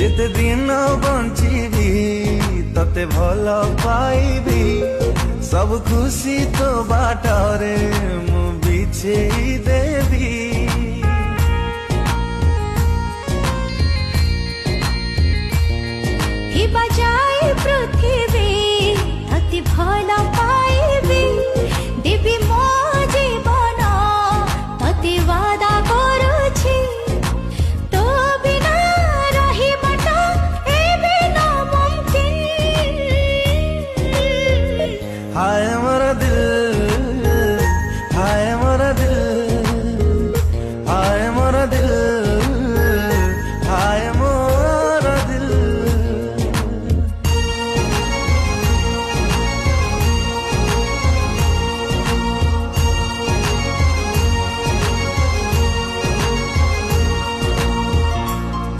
जेते दिन बंचीबी तते भल पाइबी सब खुशी तो बाटरे मु बिछेई देवी। ही